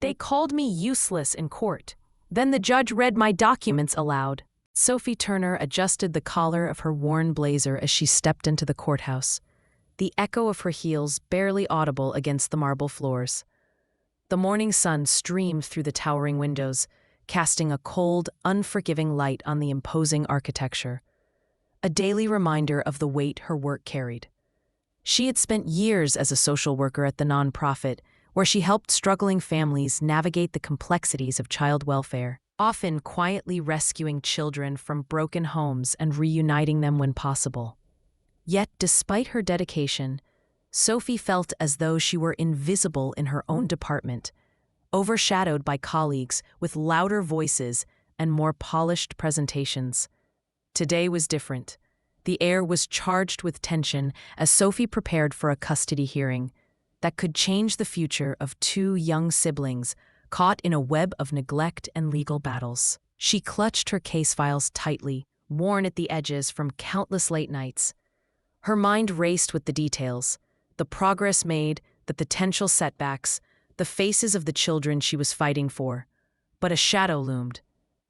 They called me useless in court. Then the judge read my documents aloud. Sophie Turner adjusted the collar of her worn blazer as she stepped into the courthouse, the echo of her heels barely audible against the marble floors. The morning sun streamed through the towering windows, casting a cold, unforgiving light on the imposing architecture, a daily reminder of the weight her work carried. She had spent years as a social worker at the nonprofit, where she helped struggling families navigate the complexities of child welfare, often quietly rescuing children from broken homes and reuniting them when possible. Yet, despite her dedication, Sophie felt as though she were invisible in her own department, overshadowed by colleagues with louder voices and more polished presentations. Today was different. The air was charged with tension as Sophie prepared for a custody hearing that could change the future of two young siblings caught in a web of neglect and legal battles. She clutched her case files tightly, worn at the edges from countless late nights. Her mind raced with the details, the progress made, the potential setbacks, the faces of the children she was fighting for. But a shadow loomed.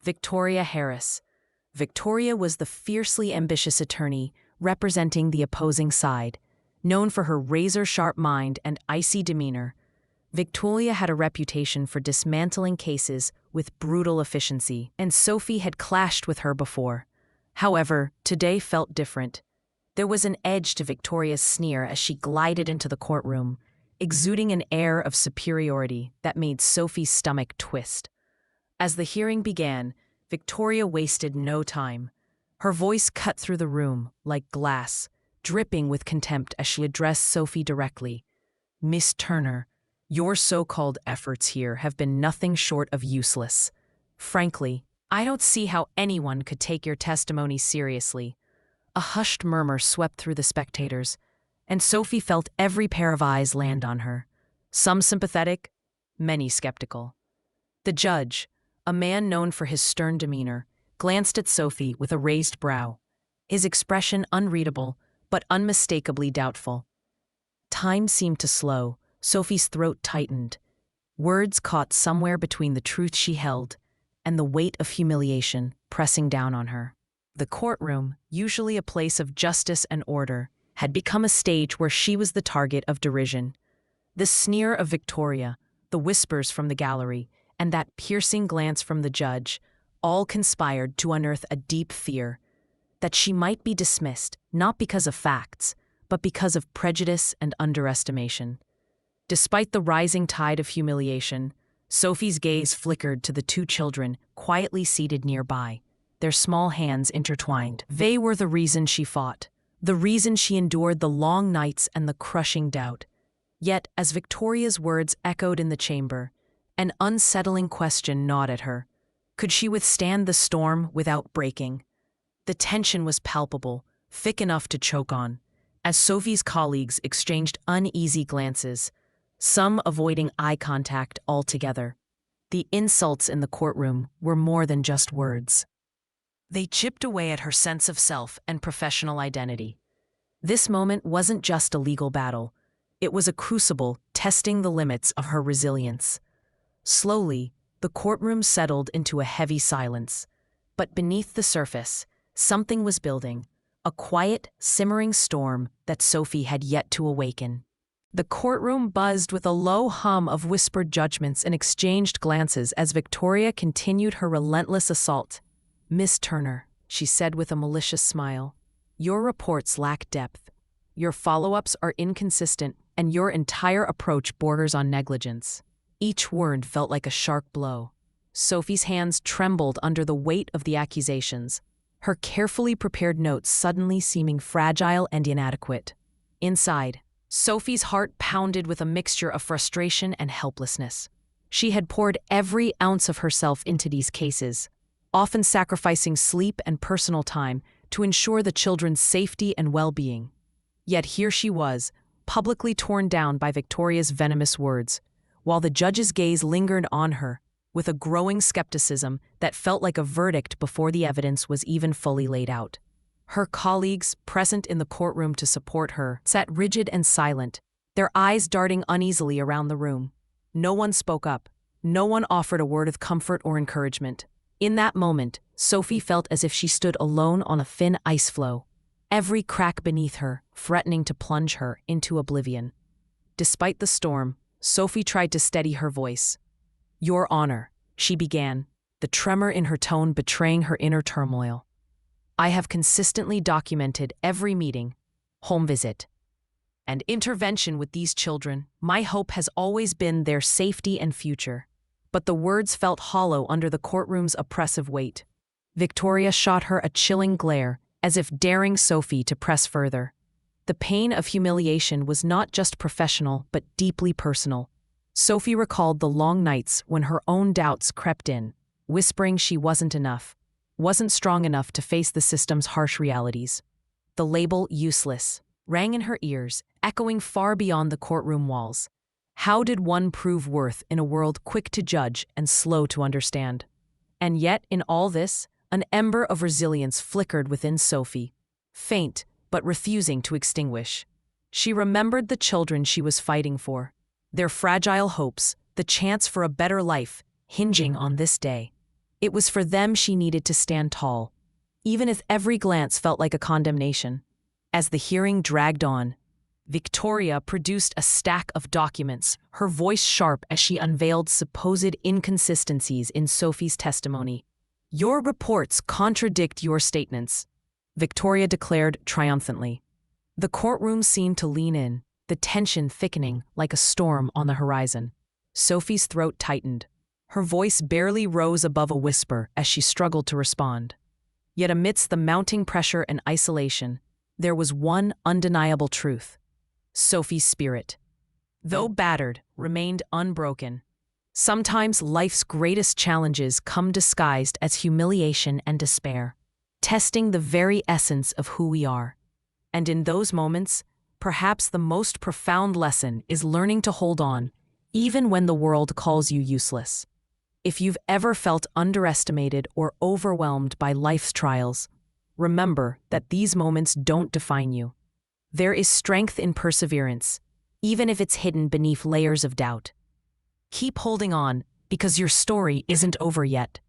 Victoria Harris. Victoria was the fiercely ambitious attorney representing the opposing side. Known for her razor-sharp mind and icy demeanor, Victoria had a reputation for dismantling cases with brutal efficiency, and Sophie had clashed with her before. However, today felt different. There was an edge to Victoria's sneer as she glided into the courtroom, exuding an air of superiority that made Sophie's stomach twist. As the hearing began, Victoria wasted no time. Her voice cut through the room like glass, dripping with contempt as she addressed Sophie directly. "Miss Turner, your so-called efforts here have been nothing short of useless. Frankly, I don't see how anyone could take your testimony seriously." A hushed murmur swept through the spectators, and Sophie felt every pair of eyes land on her. Some sympathetic, many skeptical. The judge, a man known for his stern demeanor, glanced at Sophie with a raised brow, his expression unreadable, but unmistakably doubtful. Time seemed to slow. Sophie's throat tightened. Words caught somewhere between the truth she held and the weight of humiliation pressing down on her. The courtroom, usually a place of justice and order, had become a stage where she was the target of derision. The sneer of Victoria, the whispers from the gallery, and that piercing glance from the judge all conspired to unearth a deep fear that she might be dismissed not because of facts, but because of prejudice and underestimation. Despite the rising tide of humiliation, Sophie's gaze flickered to the two children quietly seated nearby, their small hands intertwined. They were the reason she fought, the reason she endured the long nights and the crushing doubt. Yet, as Victoria's words echoed in the chamber, an unsettling question gnawed at her. Could she withstand the storm without breaking? The tension was palpable, thick enough to choke on, as Sophie's colleagues exchanged uneasy glances, some avoiding eye contact altogether. The insults in the courtroom were more than just words. They chipped away at her sense of self and professional identity. This moment wasn't just a legal battle. It was a crucible testing the limits of her resilience. Slowly, the courtroom settled into a heavy silence. But beneath the surface, something was building, a quiet, simmering storm that Sophie had yet to awaken. The courtroom buzzed with a low hum of whispered judgments and exchanged glances as Victoria continued her relentless assault. "Miss Turner," she said with a malicious smile, "your reports lack depth. Your follow-ups are inconsistent, and your entire approach borders on negligence." Each word felt like a sharp blow. Sophie's hands trembled under the weight of the accusations, her carefully prepared notes suddenly seeming fragile and inadequate. Inside, Sophie's heart pounded with a mixture of frustration and helplessness. She had poured every ounce of herself into these cases, often sacrificing sleep and personal time to ensure the children's safety and well-being. Yet here she was, publicly torn down by Victoria's venomous words, while the judge's gaze lingered on her, with a growing skepticism that felt like a verdict before the evidence was even fully laid out. Her colleagues, present in the courtroom to support her, sat rigid and silent, their eyes darting uneasily around the room. No one spoke up, No one offered a word of comfort or encouragement. In that moment, Sophie felt as if she stood alone on a thin ice floe, every crack beneath her threatening to plunge her into oblivion. Despite the storm, Sophie tried to steady her voice. "Your Honor," she began, the tremor in her tone betraying her inner turmoil. "I have consistently documented every meeting, home visit, and intervention with these children. My hope has always been their safety and future." But the words felt hollow under the courtroom's oppressive weight. Victoria shot her a chilling glare, as if daring Sophie to press further. The pain of humiliation was not just professional but deeply personal. Sophie recalled the long nights when her own doubts crept in, whispering she wasn't enough, wasn't strong enough to face the system's harsh realities. The label "useless" rang in her ears, echoing far beyond the courtroom walls. How did one prove worth in a world quick to judge and slow to understand? And yet, in all this, an ember of resilience flickered within Sophie, faint but refusing to extinguish. She remembered the children she was fighting for, their fragile hopes, the chance for a better life, hinging on this day. It was for them she needed to stand tall, even if every glance felt like a condemnation. As the hearing dragged on, Victoria produced a stack of documents, her voice sharp as she unveiled supposed inconsistencies in Sophie's testimony. "Your reports contradict your statements," Victoria declared triumphantly. The courtroom seemed to lean in, the tension thickening like a storm on the horizon. Sophie's throat tightened. Her voice barely rose above a whisper as she struggled to respond. Yet amidst the mounting pressure and isolation, there was one undeniable truth. Sophie's spirit, though battered, remained unbroken. Sometimes life's greatest challenges come disguised as humiliation and despair, testing the very essence of who we are. And in those moments, perhaps the most profound lesson is learning to hold on, even when the world calls you useless. If you've ever felt underestimated or overwhelmed by life's trials, remember that these moments don't define you. There is strength in perseverance, even if it's hidden beneath layers of doubt. Keep holding on, because your story isn't over yet.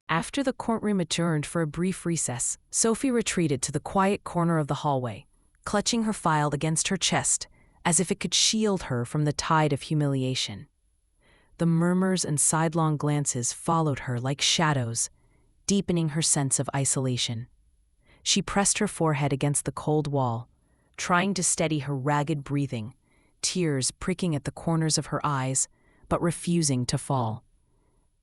After the courtroom adjourned for a brief recess, Sophie retreated to the quiet corner of the hallway, clutching her file against her chest as if it could shield her from the tide of humiliation. The murmurs and sidelong glances followed her like shadows, deepening her sense of isolation. She pressed her forehead against the cold wall, trying to steady her ragged breathing, tears pricking at the corners of her eyes, but refusing to fall.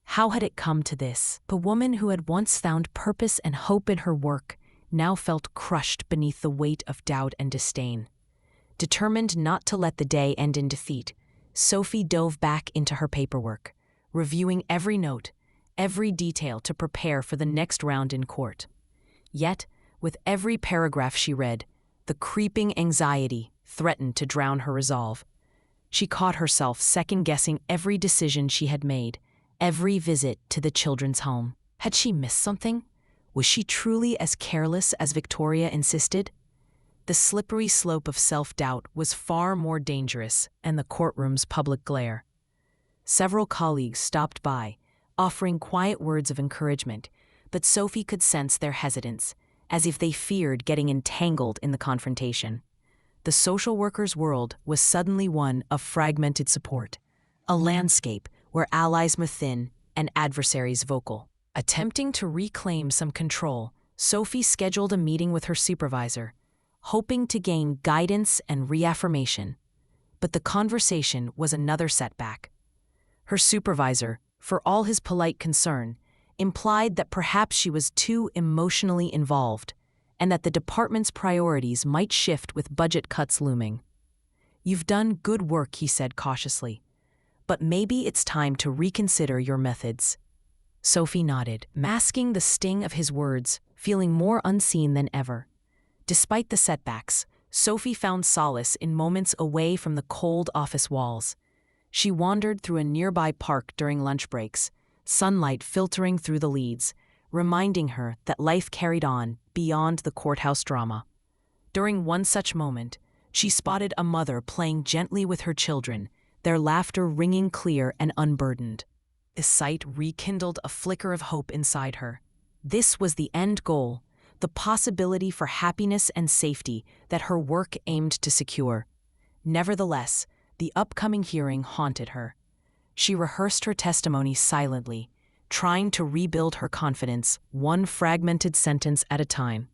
How had it come to this? The woman who had once found purpose and hope in her work now felt crushed beneath the weight of doubt and disdain. Determined not to let the day end in defeat, Sophie dove back into her paperwork, reviewing every note, every detail to prepare for the next round in court. Yet, with every paragraph she read, the creeping anxiety threatened to drown her resolve. She caught herself second-guessing every decision she had made, every visit to the children's home. Had she missed something? Was she truly as careless as Victoria insisted? The slippery slope of self-doubt was far more dangerous than the courtroom's public glare. Several colleagues stopped by, offering quiet words of encouragement, but Sophie could sense their hesitance, as if they feared getting entangled in the confrontation. The social worker's world was suddenly one of fragmented support, a landscape where allies were thin and adversaries vocal. Attempting to reclaim some control, Sophie scheduled a meeting with her supervisor, hoping to gain guidance and reaffirmation. But the conversation was another setback. Her supervisor, for all his polite concern, implied that perhaps she was too emotionally involved and that the department's priorities might shift with budget cuts looming. "You've done good work," he said cautiously, "but maybe it's time to reconsider your methods." Sophie nodded, masking the sting of his words, feeling more unseen than ever. Despite the setbacks, Sophie found solace in moments away from the cold office walls. She wandered through a nearby park during lunch breaks, sunlight filtering through the leaves, reminding her that life carried on beyond the courthouse drama. During one such moment, she spotted a mother playing gently with her children, their laughter ringing clear and unburdened. The sight rekindled a flicker of hope inside her. This was the end goal, the possibility for happiness and safety that her work aimed to secure. Nevertheless, the upcoming hearing haunted her. She rehearsed her testimony silently, trying to rebuild her confidence one fragmented sentence at a time.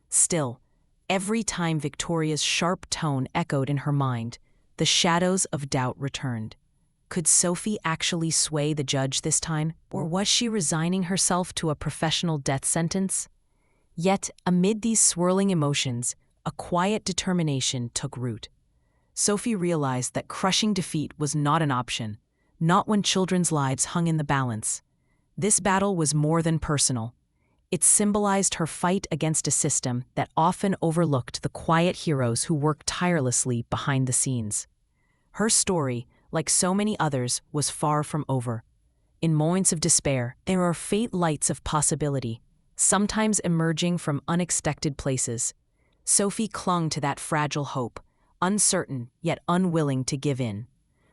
Still, every time Victoria's sharp tone echoed in her mind, the shadows of doubt returned. Could Sophie actually sway the judge this time, or was she resigning herself to a professional death sentence? Yet, amid these swirling emotions, a quiet determination took root. Sophie realized that crushing defeat was not an option, not when children's lives hung in the balance. This battle was more than personal. It symbolized her fight against a system that often overlooked the quiet heroes who worked tirelessly behind the scenes. Her story, like so many others, was far from over. In moments of despair, there are faint lights of possibility, sometimes emerging from unexpected places. Sophie clung to that fragile hope, uncertain yet unwilling to give in.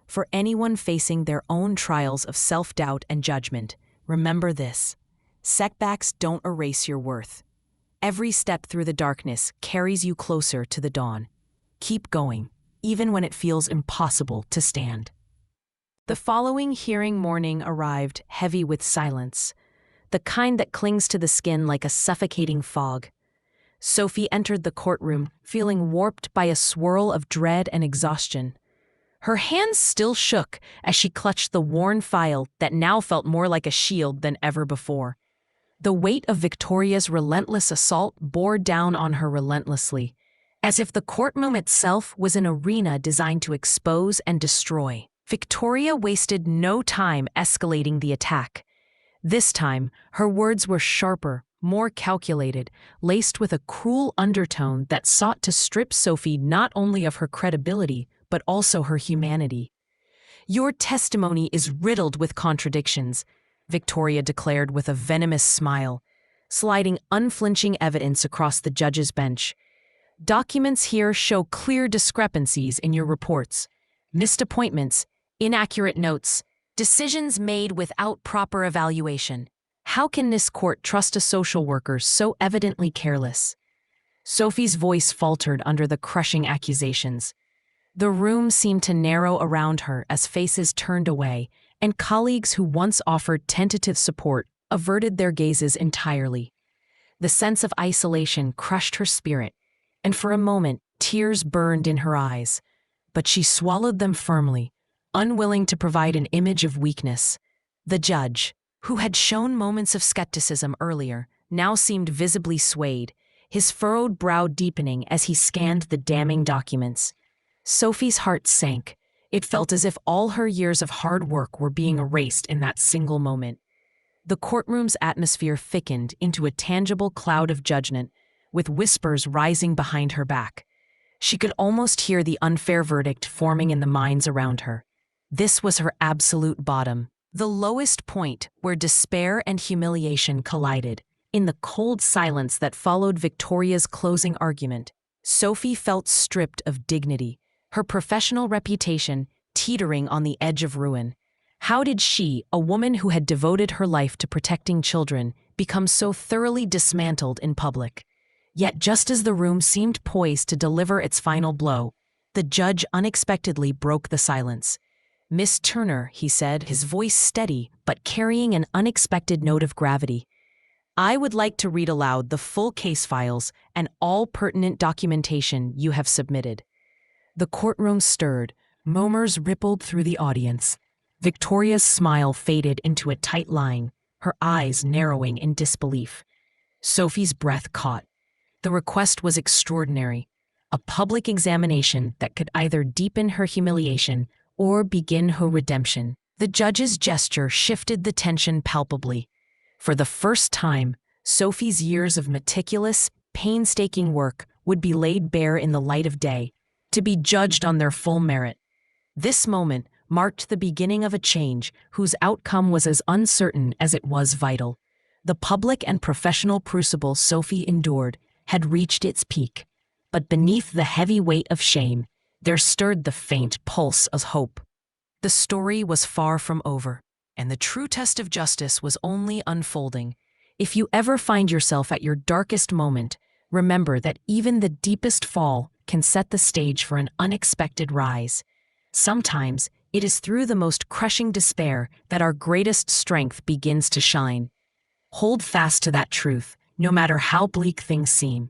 For anyone facing their own trials of self-doubt and judgment, remember this: setbacks don't erase your worth. Every step through the darkness carries you closer to the dawn. Keep going, even when it feels impossible to stand. The following hearing morning arrived heavy with silence, the kind that clings to the skin like a suffocating fog. Sophie entered the courtroom, feeling warped by a swirl of dread and exhaustion. Her hands still shook as she clutched the worn file that now felt more like a shield than ever before. The weight of Victoria's relentless assault bore down on her relentlessly, as if the courtroom itself was an arena designed to expose and destroy. Victoria wasted no time escalating the attack. This time, her words were sharper, more calculated, laced with a cruel undertone that sought to strip Sophie not only of her credibility, but also her humanity. "Your testimony is riddled with contradictions," Victoria declared with a venomous smile, sliding unflinching evidence across the judge's bench. "Documents here show clear discrepancies in your reports. Missed appointments, inaccurate notes, decisions made without proper evaluation. How can this court trust a social worker so evidently careless?" Sophie's voice faltered under the crushing accusations. The room seemed to narrow around her as faces turned away, and colleagues who once offered tentative support averted their gazes entirely. The sense of isolation crushed her spirit, and for a moment tears burned in her eyes. But she swallowed them firmly, unwilling to provide an image of weakness. The judge, who had shown moments of skepticism earlier, now seemed visibly swayed, his furrowed brow deepening as he scanned the damning documents. Sophie's heart sank. It felt as if all her years of hard work were being erased in that single moment. The courtroom's atmosphere thickened into a tangible cloud of judgment, with whispers rising behind her back. She could almost hear the unfair verdict forming in the minds around her. This was her absolute bottom, the lowest point where despair and humiliation collided. In the cold silence that followed Victoria's closing argument, Sophie felt stripped of dignity, her professional reputation teetering on the edge of ruin. How did she, a woman who had devoted her life to protecting children, become so thoroughly dismantled in public? Yet just as the room seemed poised to deliver its final blow, the judge unexpectedly broke the silence. "Miss Turner," he said, his voice steady but carrying an unexpected note of gravity, "I would like to read aloud the full case files and all pertinent documentation you have submitted." The courtroom stirred, murmurs rippled through the audience. Victoria's smile faded into a tight line, her eyes narrowing in disbelief. Sophie's breath caught. The request was extraordinary, a public examination that could either deepen her humiliation or begin her redemption. The judge's gesture shifted the tension palpably. For the first time, Sophie's years of meticulous, painstaking work would be laid bare in the light of day, to be judged on their full merit. This moment marked the beginning of a change whose outcome was as uncertain as it was vital. The public and professional crucible Sophie endured had reached its peak, but beneath the heavy weight of shame, there stirred the faint pulse of hope. The story was far from over. And the true test of justice was only unfolding. If you ever find yourself at your darkest moment, remember that even the deepest fall can set the stage for an unexpected rise. Sometimes, it is through the most crushing despair that our greatest strength begins to shine. Hold fast to that truth, no matter how bleak things seem.